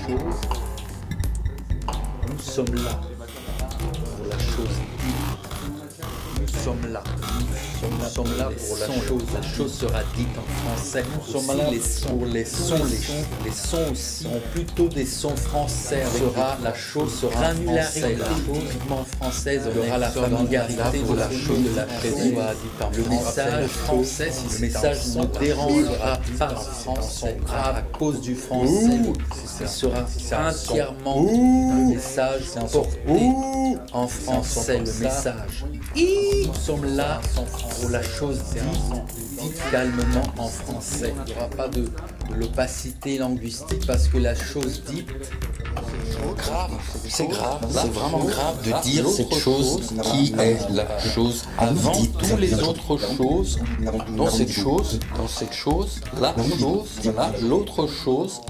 chose. Nous sommes là pour la chose dite. Nous sommes là. Nous sommes là pour la chose. La chose sera dite en français. Nous sommes là pour les sons. Les sons aussi sont plutôt des sons français. La chose sera granularité, la chose française aura la familiarité de la chose de la chose. Le message français, si le message ne dérangera pas en français, à cause du français, il sera entièrement un message porté en français. Le message. Nous sommes là pour la chose dite calmement en français. Il n'y aura pas de l'opacité linguistique parce que la chose dite. C'est grave, c'est vraiment grave de dire cette chose qui est la chose avant toutes les autres choses, dans cette chose, l'autre chose,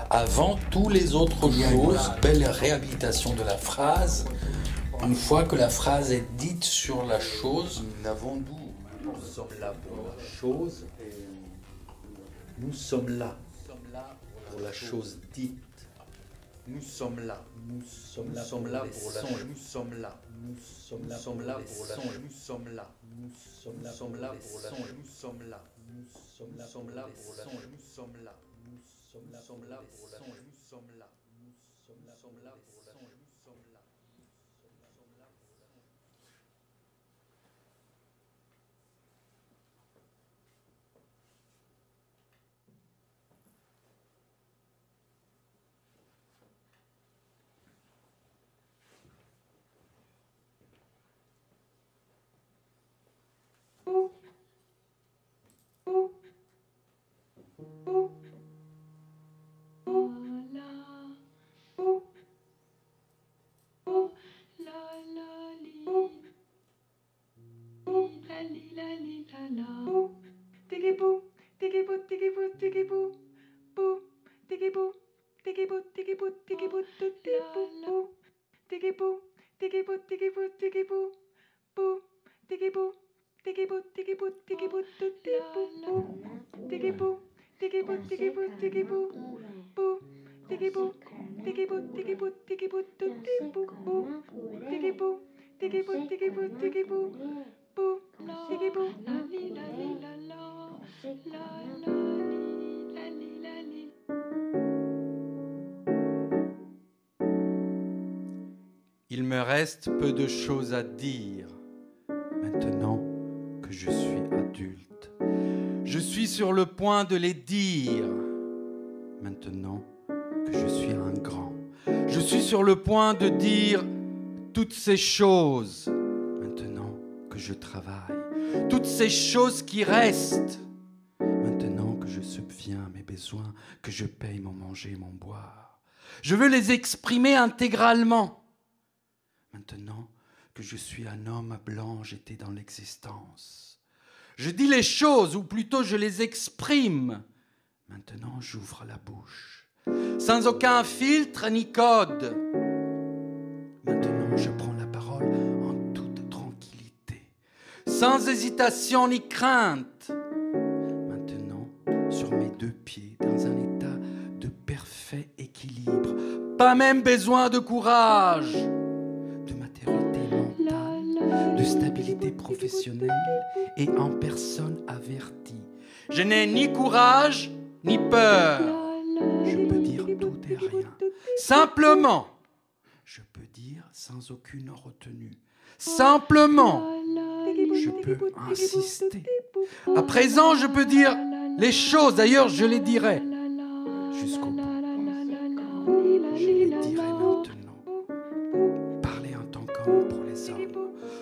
avant toutes les autres choses. Belle réhabilitation de la phrase. Une fois que la phrase est dite sur la chose, Nous sommes là pour la chose. Nous sommes là pour la chose dite. Nous sommes là. Nous sommes là pour la chose. Nous sommes là. Nous sommes là pour la chose. Nous sommes là. Nous sommes là pour la chose. Nous sommes là. Nous sommes là pour la chose. Nous sommes là. Nous sommes là pour la chose. Nous sommes là. Nous sommes là pour la chose. Nous sommes là. Il me reste peu de choses à dire maintenant que je suis adulte. Je suis sur le point de les dire maintenant que je suis un grand. Je suis sur le point de dire toutes ces choses maintenant que je travaille. Toutes ces choses qui restent maintenant que je subviens à mes besoins, que je paye mon manger, mon boire. Je veux les exprimer intégralement. Maintenant que je suis un homme blanc jeté dans l'existence. Je dis les choses, ou plutôt je les exprime. Maintenant j'ouvre la bouche, sans aucun filtre ni code. Maintenant je prends la parole en toute tranquillité, sans hésitation ni crainte. Maintenant, sur mes deux pieds, dans un état de parfait équilibre, pas même besoin de courage, de stabilité professionnelle et en personne avertie. Je n'ai ni courage ni peur. Je peux dire tout et rien. Simplement, je peux dire sans aucune retenue. Simplement, je peux insister. À présent, je peux dire les choses. D'ailleurs, je les dirai jusqu'au bout. Je les dirai maintenant. Parler en tant qu'homme pour les hommes.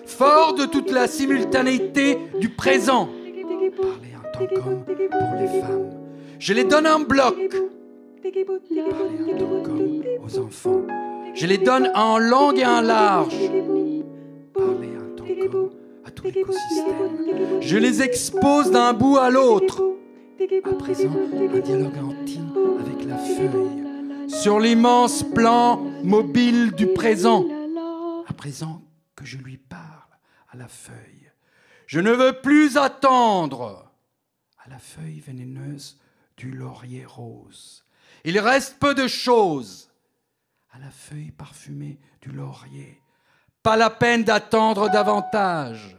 Fort de toute la simultanéité du présent. Parler en tant qu'homme pour les femmes. Je les donne en bloc. Parler en tant qu'homme aux enfants. Je les donne en long et en large. Parler en tant qu'homme à tout l'écosystème. Je les expose d'un bout à l'autre. À présent, un dialogue intime avec la feuille. Sur l'immense plan mobile du présent. À présent que je lui parle à la feuille. Je ne veux plus attendre à la feuille vénéneuse du laurier rose. Il reste peu de choses. À la feuille parfumée du laurier, pas la peine d'attendre davantage.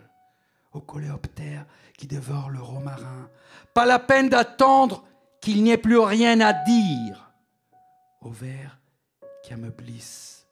Au coléoptère qui dévore le romarin, pas la peine d'attendre qu'il n'y ait plus rien à dire. Au ver qui ameublisse.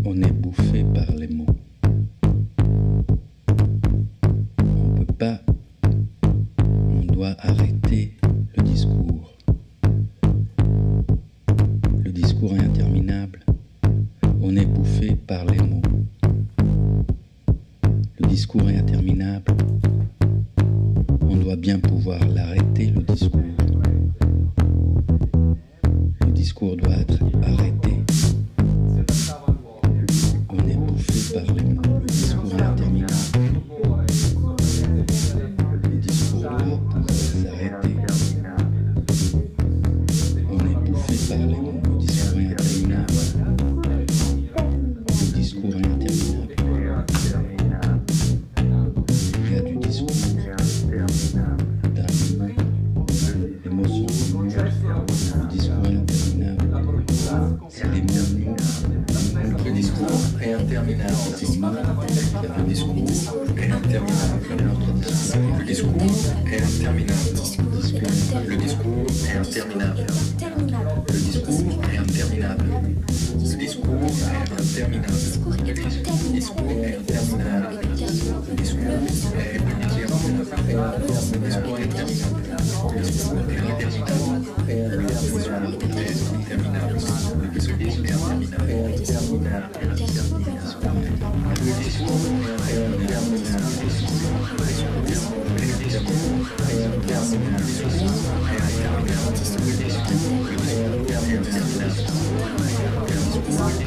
On est bouffé par les mots. On peut pas, on doit arrêter le discours. Le discours est interminable. On est bouffé par les mots. Le discours est interminable. On doit bien pouvoir l'arrêter, le discours. Le discours doit être arrêté. On est bouffé par les mots. Le discours est interminable. Le discours doit pouvoir s'arrêter. On est bouffé par les mots. Le discours est interminable. Le discours est interminable. Il y a du discours. Les mots sont lourds. Le discours est interminable. C'est les mots. Le discours est interminable. Le discours est interminable. Le discours est interminable. Le discours est interminable. Le discours est interminable. Le discours est interminable. Le discours est interminable. Le discours est interminable. Le discours est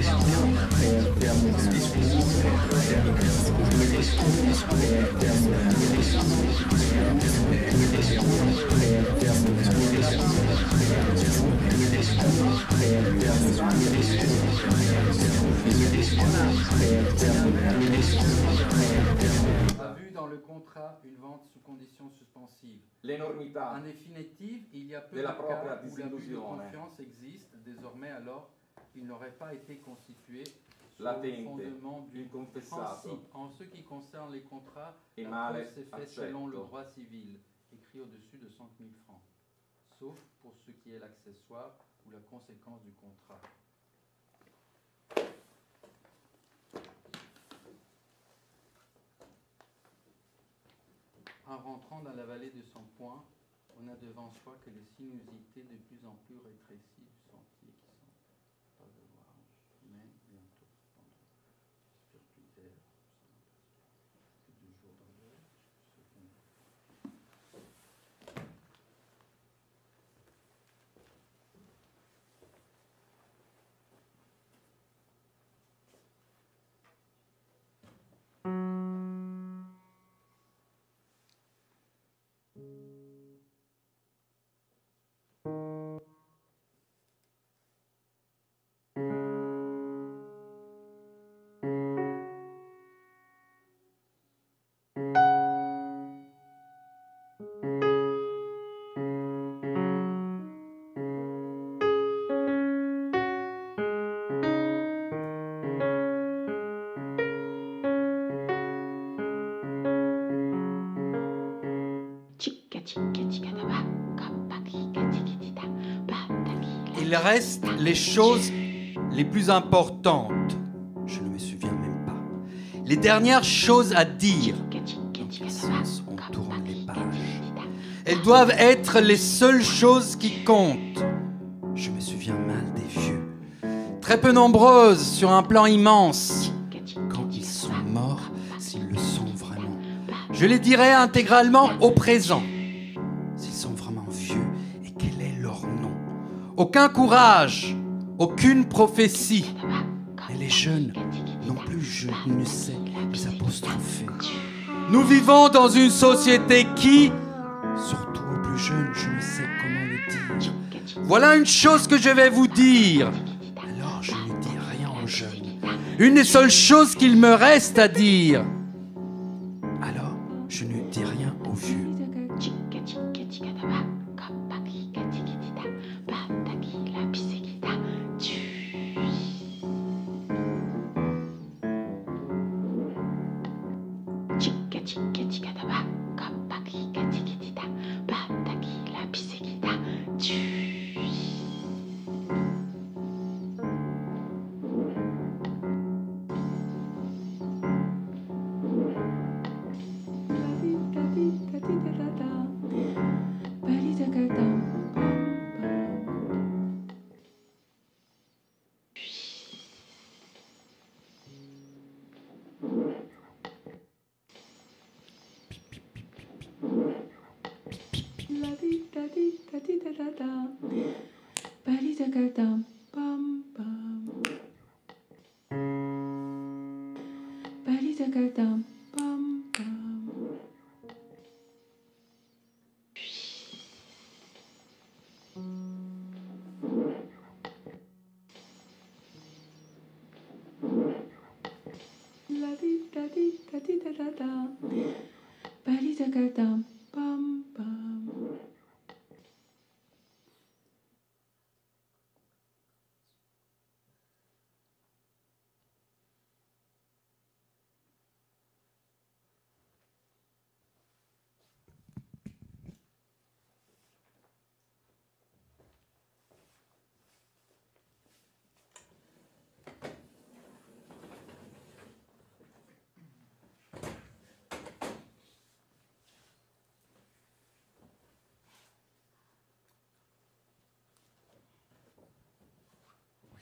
interminable. Le discours est interminable. Le discours est interminable. Le discours est Vu dans le contrat une vente sous conditions suspensives. L'enormità En définitive, il y a peu de della cas propria où l'abus de disillusione confiance existe. Désormais, alors, il n'aurait pas été constitué sur le latente, fondement du inconfessato principe. En ce qui concerne les contrats, e la male preuve s'est faite selon le accetto. droit civil, écrit au-dessus de 100 000 francs, sauf pour ce qui est l'accessoire ou la conséquence du contrat. En rentrant dans la vallée de son point, on a devant soi que les sinuosités de plus en plus rétrécies du sentier qui sont pas de voir, mais bientôt spirituaire, du jour dans l'heure, Il reste les choses les plus importantes. Je ne me souviens même pas. Les dernières choses à dire. Dans quel sens on tourne les pages? Elles doivent être les seules choses qui comptent. Je me souviens mal des vieux. Très peu nombreuses sur un plan immense. Quand ils sont morts, s'ils le sont vraiment, je les dirai intégralement au présent. S'ils sont vraiment vieux et quel est leur nom? Aucun courage, aucune prophétie. Et les jeunes non plus, je ne sais les apostropher. Nous vivons dans une société qui, surtout aux plus jeunes, je ne sais comment le dire. Voilà une chose que je vais vous dire. Alors je ne dis rien aux jeunes. Une des seules choses qu'il me reste à dire. Alors je ne dis rien aux vieux.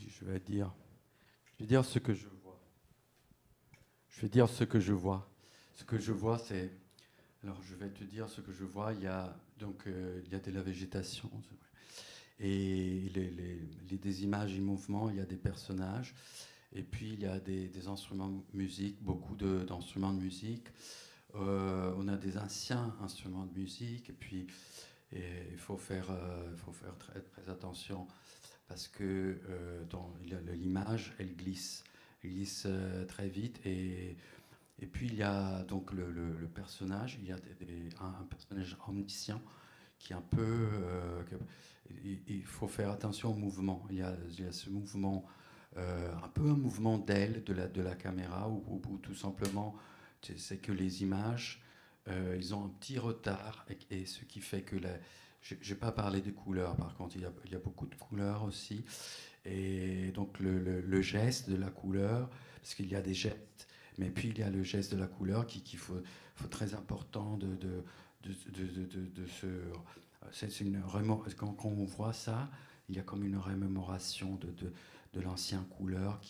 Je vais dire ce que je vois. Je vais dire ce que je vois. Ce que je vois, c'est... Alors, je vais te dire ce que je vois. Il y a de la végétation. Et des images en mouvement, il y a des personnages. Et puis, il y a des instruments de musique, beaucoup d'instruments de musique. On a des anciens instruments de musique. Et puis, il faut faire très attention. Parce que l'image, elle glisse très vite. Et puis, il y a donc le personnage, il y a un personnage omniscient qui est un peu... il faut faire attention au mouvement. Il y a ce mouvement, un peu un mouvement d'aile de la caméra, ou tout simplement, c'est que les images, ils ont un petit retard, et ce qui fait que... Je n'ai pas parlé des couleurs, par contre, il y a beaucoup de couleurs aussi. Et donc le geste de la couleur, parce qu'il y a des gestes, mais puis il y a le geste de la couleur qu'il faut très important quand on voit ça, il y a comme une remémoration de l'ancien couleur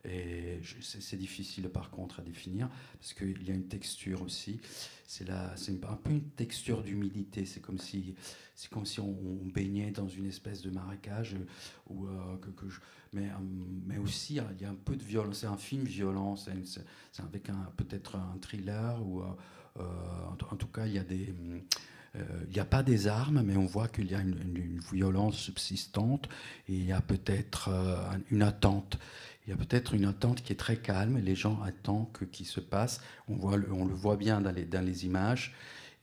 et c'est difficile par contre à définir parce qu'il y a une texture aussi. C'est un peu une texture d'humidité. C'est comme si on baignait dans une espèce de marécage mais aussi il y a un peu de violence. C'est un film violent. C'est avec peut-être un thriller ou en tout cas il y a il n'y a pas des armes, mais on voit qu'il y a une violence subsistante et il y a peut-être une attente. Il y a peut-être une attente qui est très calme et les gens attendent qu'il se passe. On le voit bien dans les images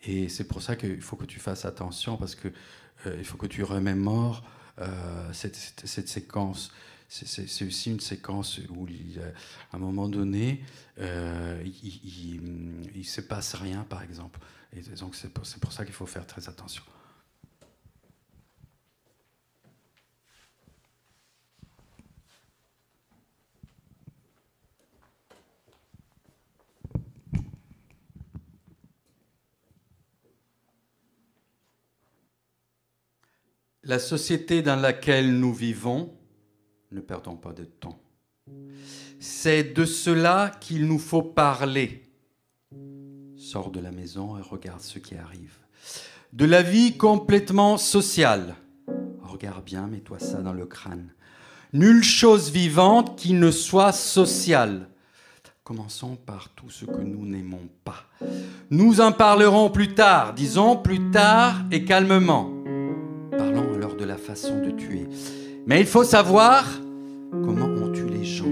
et c'est pour ça qu'il faut que tu fasses attention parce que il faut que tu remémores cette séquence. C'est aussi une séquence où, à un moment donné, il ne se passe rien, par exemple. Et donc, c'est pour ça qu'il faut faire très attention. La société dans laquelle nous vivons, ne perdons pas de temps, c'est de cela qu'il nous faut parler. Sors de la maison et regarde ce qui arrive. De la vie complètement sociale. Regarde bien, mets-toi ça dans le crâne. Nulle chose vivante qui ne soit sociale. Commençons par tout ce que nous n'aimons pas. Nous en parlerons plus tard, disons plus tard et calmement. Parlons alors de la façon de tuer. Mais il faut savoir comment on tue les gens.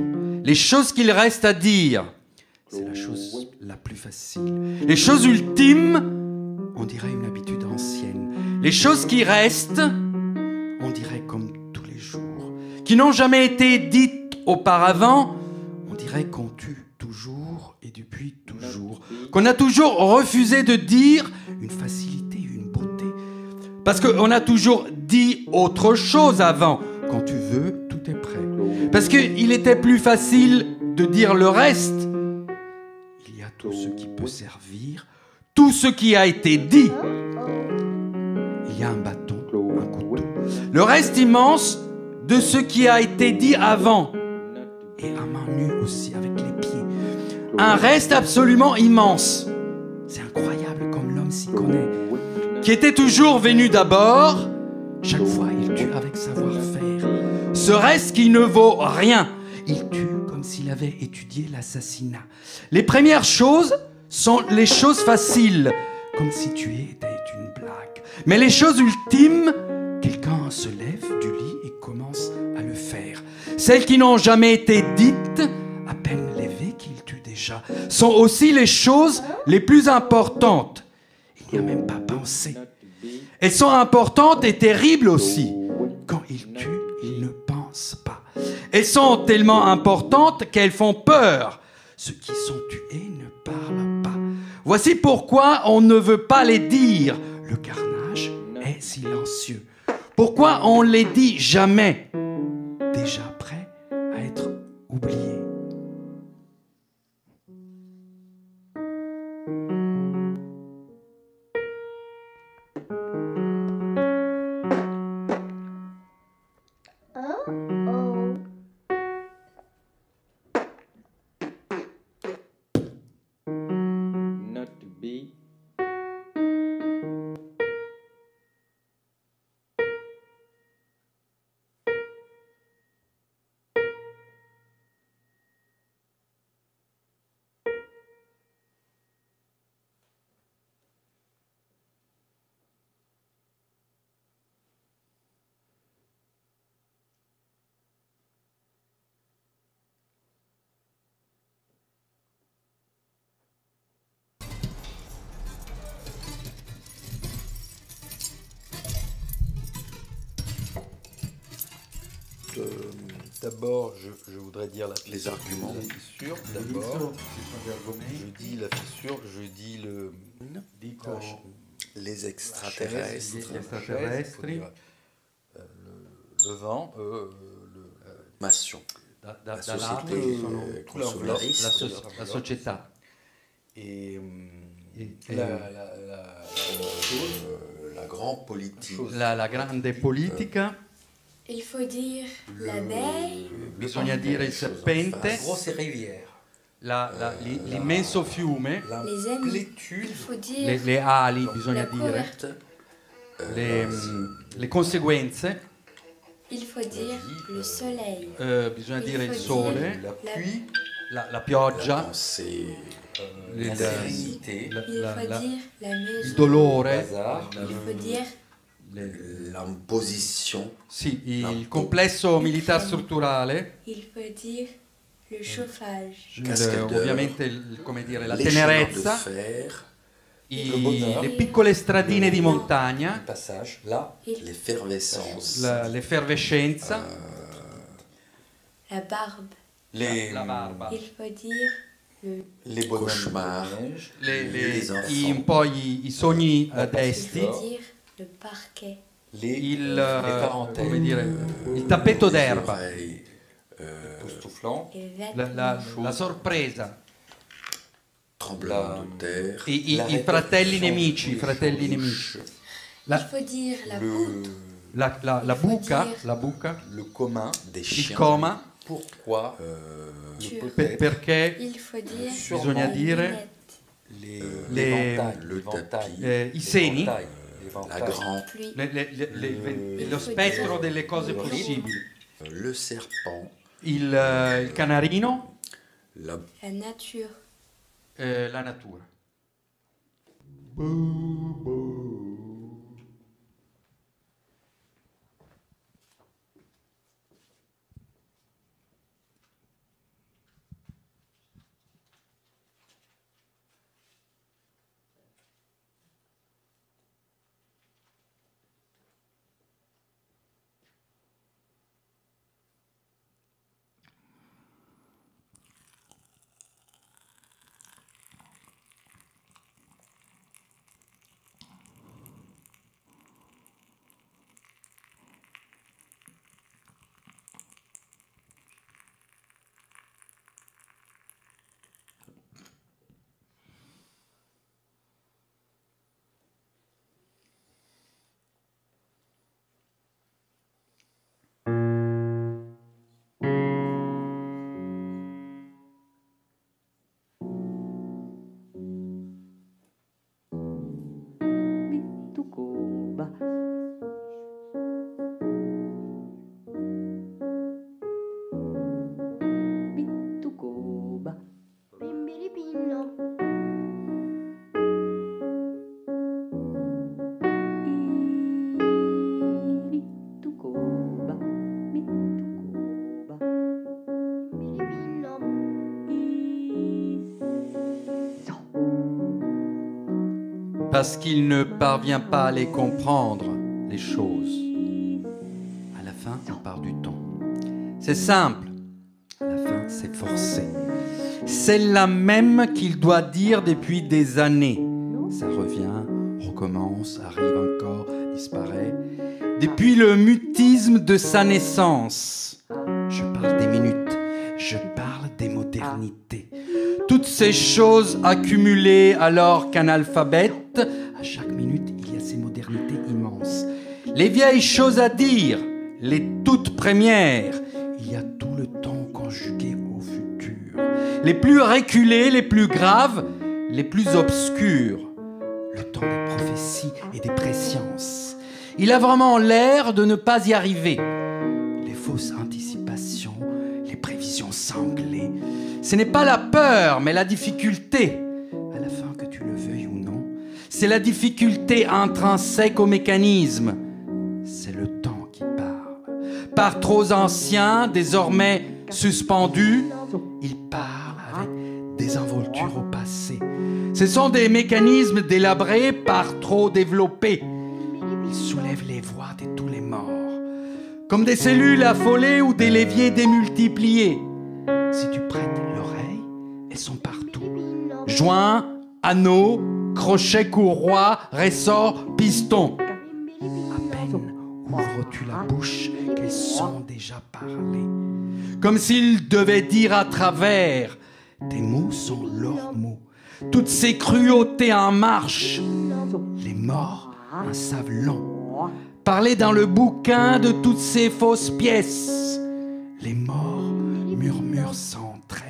Les choses qu'il reste à dire, c'est la chose la plus facile. Les choses ultimes, on dirait une habitude ancienne. Les choses qui restent, on dirait comme tous les jours. Qui n'ont jamais été dites auparavant, on dirait qu'on tue toujours et depuis toujours. Qu'on a toujours refusé de dire une facilité, une beauté. Parce qu'on a toujours dit autre chose avant. Quand tu veux, tout est prêt. Parce qu'il était plus facile de dire le reste. Il y a tout ce qui peut servir, tout ce qui a été dit. Il y a un bâton, un couteau. Le reste immense de ce qui a été dit avant. Et à main nue aussi, avec les pieds. Un reste absolument immense. C'est incroyable comme l'homme s'y connaît. Qui était toujours venu d'abord. Chaque fois, il tue avec savoir-faire. Ce reste qui ne vaut rien. Il tue comme s'il avait étudié l'assassinat. Les premières choses sont les choses faciles. Comme si tuer était une blague. Mais les choses ultimes, quelqu'un se lève du lit et commence à le faire. Celles qui n'ont jamais été dites, à peine levées qu'il tue déjà, sont aussi les choses les plus importantes. Il n'y a même pas pensé. Elles sont importantes et terribles aussi. Quand il tue, il ne pense pas. Elles sont tellement importantes qu'elles font peur. Ceux qui sont tués ne parlent pas. Voici pourquoi on ne veut pas les dire. Le carnage est silencieux. Pourquoi on les dit jamais? Déjà prêt à être oublié. D'abord, je voudrais dire les arguments. La fissure, d'abord. Je dis la fissure, je dis les extraterrestres. Le vent, mation. La société consulariste. La società. Et la grande politique. La grande politica. Il faut dire l'abeille. Bisogna dire il serpente. La grosse rivière. L'immenso fiume. Il faut dire Le ali, bisogna dire. couverte. Le conseguenze. Il faut dire le soleil. Bisogna Il dire il faut sole. dire La pluie. La pioggia. La sérénité. Il faut dire la Il maison. dolore. Il faut dire L'imposition. Sì, il complesso militare strutturale. il faut dire le chauffage. Ovviamente come dire, la Les tenerezza. chemins de fer. Le piccole stradine di montagna. Passage. Là, l'effervescence. L'effervescenza. La barbe. La barba. Il faut dire les cauchemars. Un po' i sogni il desti. faut dire le parquet. Come dire, il tappeto d'erba. La sorpresa. Tremblement de terre. I fratelli nemici. Il faut dire la poutre. La buca. Le commun des Il chiens. coma. Pourquoi Perché Il faut dire bisogna la dire lunette. le tapis. i seni. La grande. Pluie. Lo spettro delle cose possibili. Le serpent. Il canarino. La La nature. La natura. Parce qu'il ne parvient pas à les comprendre, les choses. À la fin, on part du ton. C'est simple. À la fin, c'est forcé. C'est la même qu'il doit dire depuis des années. Ça revient, recommence, arrive encore, disparaît. Depuis le mutisme de sa naissance. Je parle des minutes, je parle des modernités. Toutes ces choses accumulées alors qu'un alphabet, à chaque minute, il y a ces modernités immenses. Les vieilles choses à dire, les toutes premières, il y a tout le temps conjugué au futur. Les plus reculés, les plus graves, les plus obscurs. Le temps des prophéties et des présciences. Il a vraiment l'air de ne pas y arriver. Les fausses anticipations, les prévisions sanglées. Ce n'est pas la peur, mais la difficulté. À la fin, que tu le veuilles ou non, c'est la difficulté intrinsèque au mécanisme. C'est le temps qui parle. Par trop ancien, désormais suspendu, il parle avec désinvolture au passé. Ce sont des mécanismes délabrés par trop développés. Il soulève les voix de tous les morts, comme des cellules affolées ou des leviers démultipliés. Si tu prêtes l'oreille, elles sont partout. Joints, anneaux, crochets, courroies, ressorts, pistons. À peine ouvres-tu la bouche qu'elles sont déjà parlées. Comme s'ils devaient dire à travers. Tes mots sont leurs mots. Toutes ces cruautés en marche. Les morts en savent long. Parler dans le bouquin de toutes ces fausses pièces. Les morts murmurent sans trêve.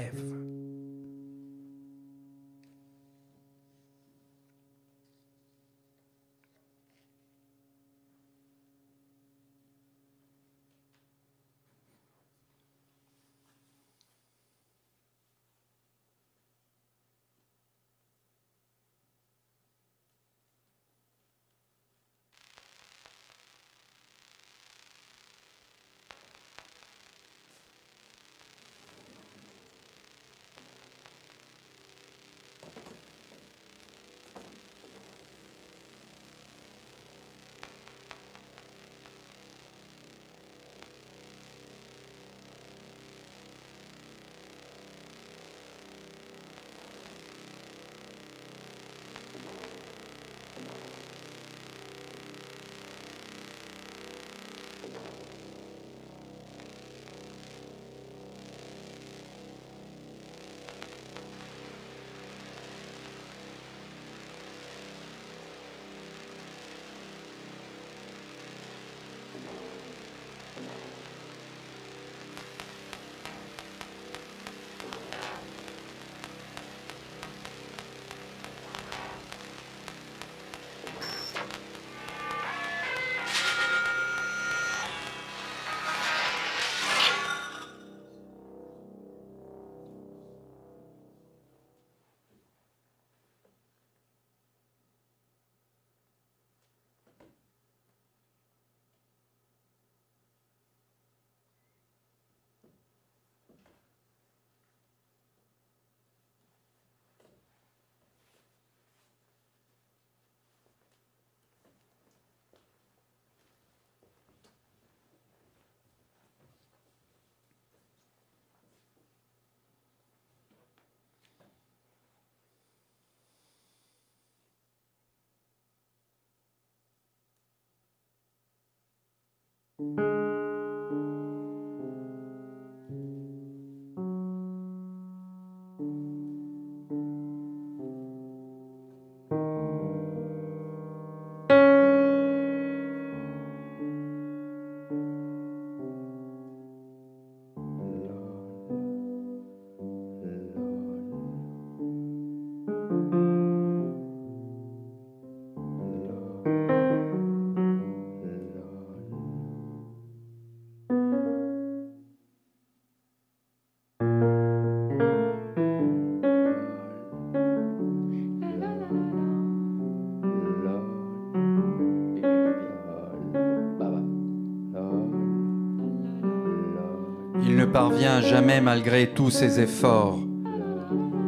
Il ne parvient jamais, malgré tous ses efforts,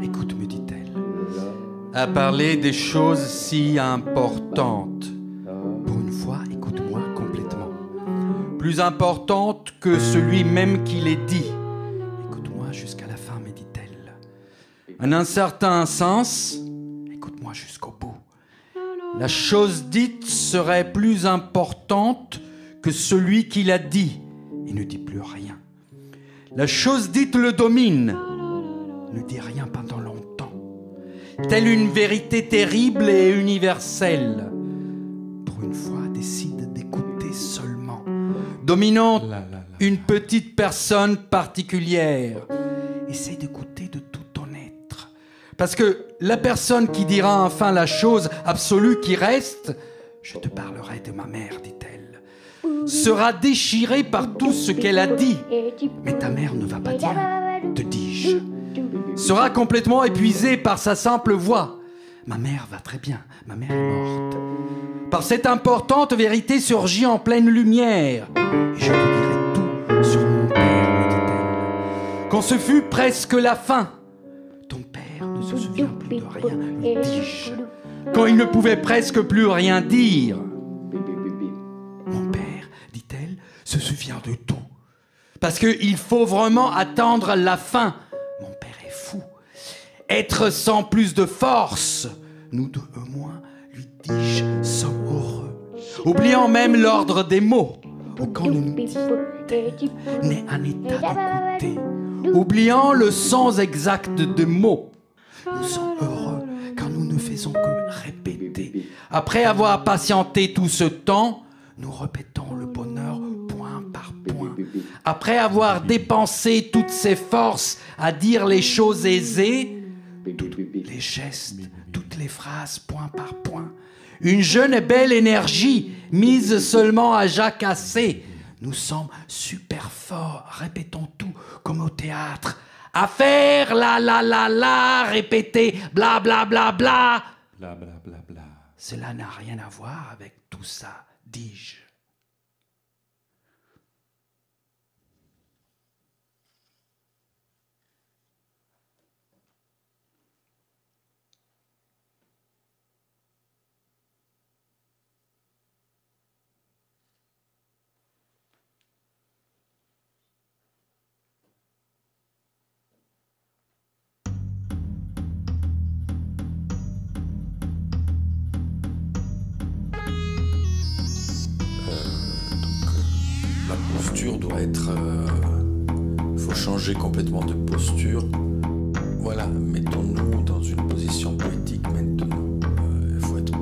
écoute, me dit-elle, à parler des choses si importantes. Pour une fois, écoute-moi complètement. Plus importantes que celui même qui les dit. Écoute-moi jusqu'à la fin, me dit-elle. En un certain sens, écoute-moi jusqu'au bout. La chose dite serait plus importante que celui qui l'a dit et ne dit plus rien. La chose dite le domine, ne dit rien pendant longtemps, telle une vérité terrible et universelle. Pour une fois, décide d'écouter seulement, dominant une petite personne particulière. Essaie d'écouter de tout ton être, parce que la personne qui dira enfin la chose absolue qui reste, je te parlerai de ma mère, dit-elle, sera déchirée par tout ce qu'elle a dit. Mais ta mère ne va pas dire, te dis-je. Sera complètement épuisée par sa simple voix. Ma mère va très bien, ma mère est morte. Par cette importante vérité surgit en pleine lumière. Et je te dirai tout sur mon père, me dit-elle. Quand ce fut presque la fin, ton père ne se souvient plus de rien, lui dis-je. Quand il ne pouvait presque plus rien dire. Mon père, dit-elle, se souvient de tout. Parce qu'il faut vraiment attendre la fin. Mon père est fou. Être sans plus de force. Nous deux, au moins, lui dis-je, sommes heureux. Oubliant même l'ordre des mots. Aucun ne nous dit n'est un état d'écouter. Oubliant le sens exact des mots. Nous sommes heureux car nous ne faisons que répéter. Après avoir patienté tout ce temps, nous répétons le bonheur point par point. Après avoir dépensé toutes ses forces à dire les choses aisées, tous les gestes, toutes les phrases point par point, une jeune et belle énergie mise seulement à jacasser. Nous sommes super forts, répétons tout comme au théâtre. À faire la, répéter bla bla bla bla. Bla bla bla bla. Cela n'a rien à voir avec tout ça, dis-je. La posture doit être... faut changer complètement de posture. Voilà, mettons-nous dans une position poétique maintenant. Il faut être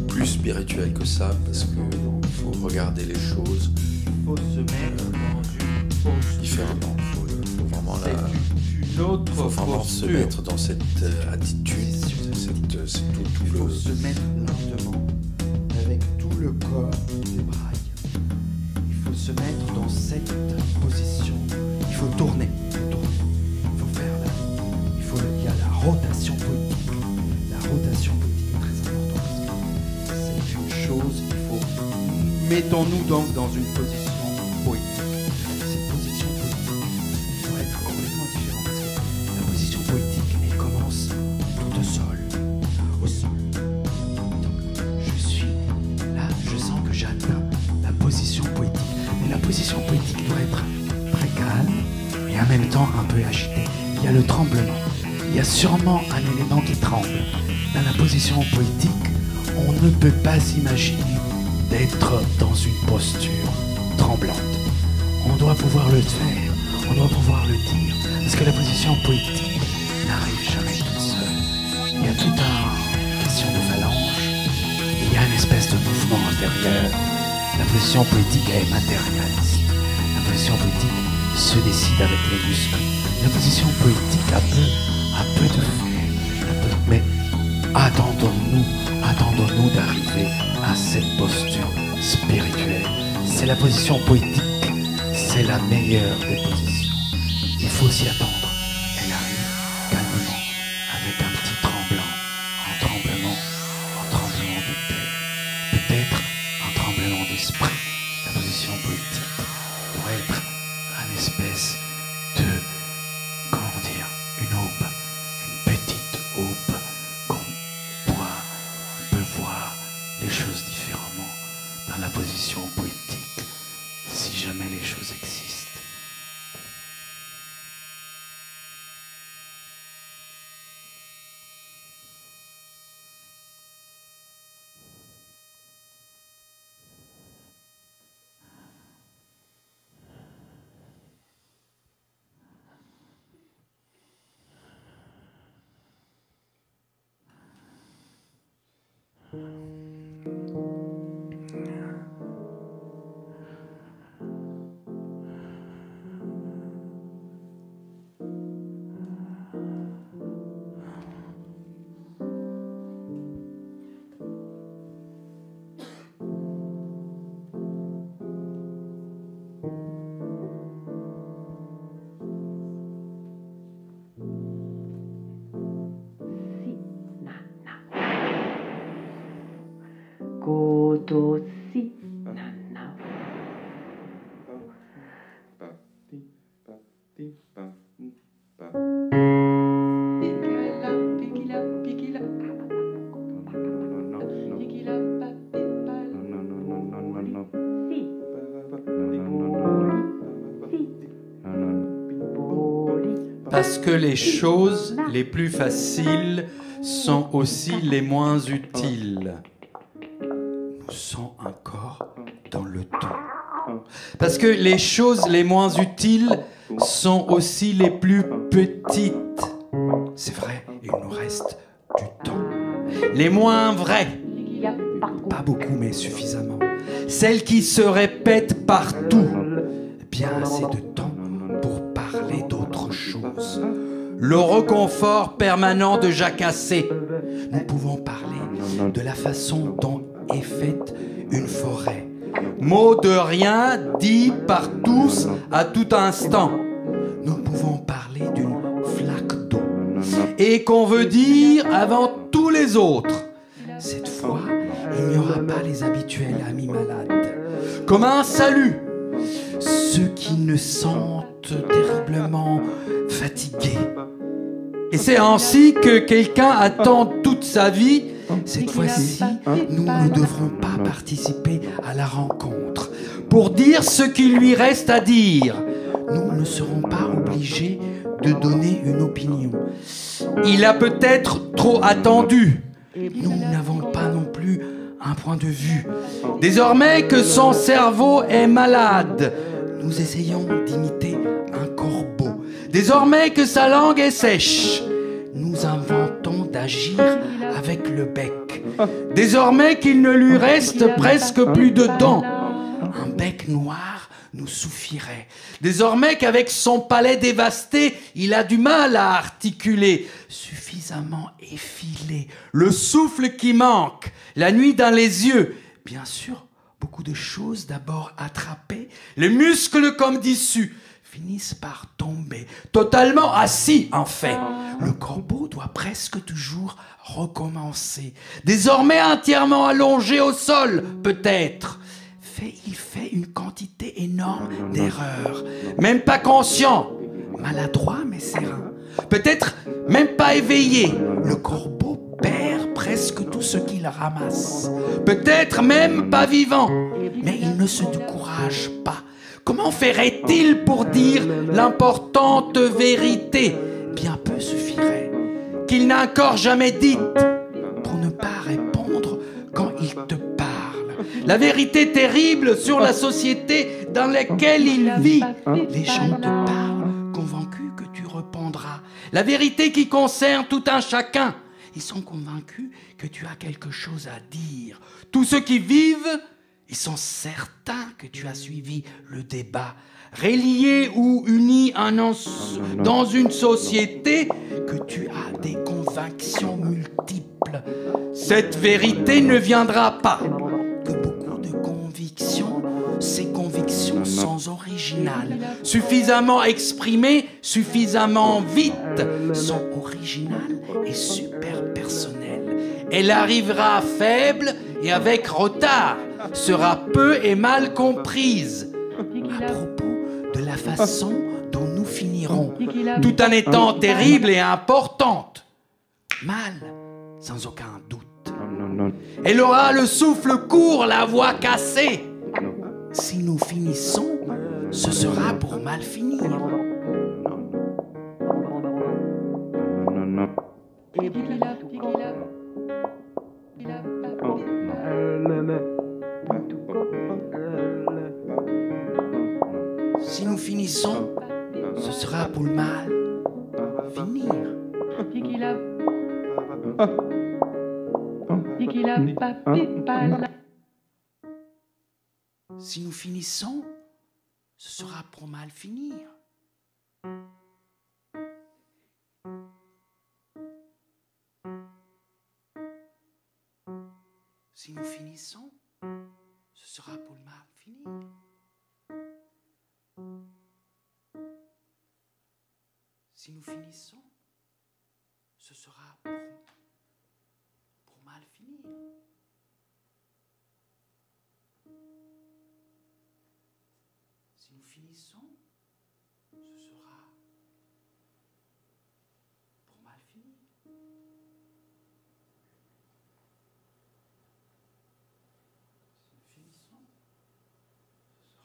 plus spirituel que ça parce qu'il faut regarder les choses Il faut se mettre dans une posture différemment. Il faut vraiment une autre faut vraiment se posture. mettre dans cette attitude. Il faut se mettre lentement, avec tout le corps des bras. Il faut se mettre dans cette position. Il faut tourner, il faut faire il y a la rotation poétique. La rotation poétique est très importante parce que c'est une chose, mettons-nous donc dans une position poétique. Cette position poétique doit être complètement différente parce que la position poétique, elle commence toute seule, au sol. Donc, je suis là, je sens que j'atteins la position poétique. Mais la position poétique doit être très calme et en même temps un peu agitée. Il y a le tremblement. Il y a sûrement un élément qui tremble. Dans la position poétique, on ne peut pas s'imaginer d'être dans une posture tremblante. On doit pouvoir le faire, on doit pouvoir le dire, parce que la position poétique n'arrive jamais toute seule. Il y a toute une question de phalange, il y a une espèce de mouvement intérieur. La position poétique est matérialiste. La position poétique se décide avec les muscles. La position poétique a peu de fait. Mais attendons-nous d'arriver à cette posture spirituelle. C'est la position poétique, c'est la meilleure des positions. Il faut s'y attendre. Elle arrive calmement, avec un petit tremblement de terre. Peut-être un tremblement d'esprit. La position poétique doit être une espèce de, une aube, une petite aube qu'on peut voir les choses différemment dans la position poétique, si jamais les choses existent. Godosi nana. Parce que les choses les plus faciles sont aussi les moins utiles. Nous sommes encore dans le temps. Parce que les choses les moins utiles sont aussi les plus petites. C'est vrai, il nous reste du temps. Les moins vraies, pas beaucoup mais suffisamment. Celles qui se répètent partout. Bien assez de temps pour parler d'autre chose. Le reconfort permanent de jacasser. Nous pouvons parler de la façon dont est faite une forêt. Mot de rien dit par tous à tout instant. Nous pouvons parler d'une flaque d'eau et qu'on veut dire avant tous les autres. Cette fois, il n'y aura pas les habituels amis malades. Comme un salut, ceux qui ne sentent terriblement fatigués. Et c'est ainsi que quelqu'un attend toute sa vie. Cette fois-ci, nous ne devrons pas participer à la rencontre pour dire ce qu'il lui reste à dire. Nous ne serons pas obligés de donner une opinion. Il a peut-être trop attendu. Nous n'avons pas non plus un point de vue. Désormais que son cerveau est malade, nous essayons d'imiter un corbeau. Désormais que sa langue est sèche, nous inventons d'agir avec le bec. Désormais qu'il ne lui reste presque plus de dents, un bec noir nous suffirait. Désormais qu'avec son palais dévasté, il a du mal à articuler, suffisamment effilé, le souffle qui manque, la nuit dans les yeux, bien sûr, beaucoup de choses d'abord attrapées, les muscles comme dissus, finissent par tomber, totalement assis en fait. Le corbeau doit presque toujours recommencer. Désormais entièrement allongé au sol, peut-être. Il fait une quantité énorme d'erreurs. Même pas conscient. Maladroit mais serein. Peut-être même pas éveillé. Le corbeau perd presque tout ce qu'il ramasse. Peut-être même pas vivant. Mais il ne se décourage pas. Comment ferait-il pour dire l'importante vérité? Bien peu suffirait, qu'il n'a encore jamais dite, pour ne pas répondre quand il te parle. La vérité terrible sur la société dans lesquelles il vit. Les gens te parlent, convaincus que tu répondras. La vérité qui concerne tout un chacun. Ils sont convaincus que tu as quelque chose à dire. Tous ceux qui vivent, ils sont certains que tu as suivi le débat. Relié ou uni dans une société, que tu as des convictions multiples. Cette vérité ne viendra pas. Que beaucoup de convictions, ces convictions sont originales, suffisamment exprimées, suffisamment vite, sont originales et super personnelles. Elle arrivera faible et avec retard, sera peu et mal comprise. À propos de la façon dont nous finirons, tout en étant terrible et importante. Mal, sans aucun doute. Elle aura le souffle court, la voix cassée. Si nous finissons, ce sera pour mal finir. Si nous finissons, ce sera pour le mal finir. Si nous finissons, ce sera pour mal finir. Si nous finissons, ce sera pour le mal finir. Si nous finissons, ce sera pour mal finir. Si nous finissons, ce sera pour mal finir. Si nous finissons, ce sera pour mal finir.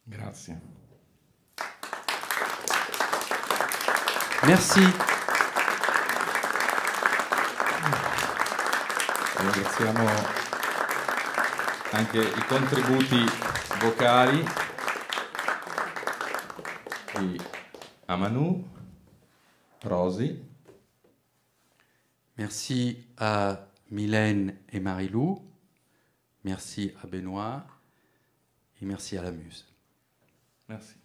Grazie. Merci. Ringraziamo anche i contributi vocali di Amanou, Rosi. Merci à Mylène et Marie-Lou. Merci à Benoît. Et merci à la Muse. Merci.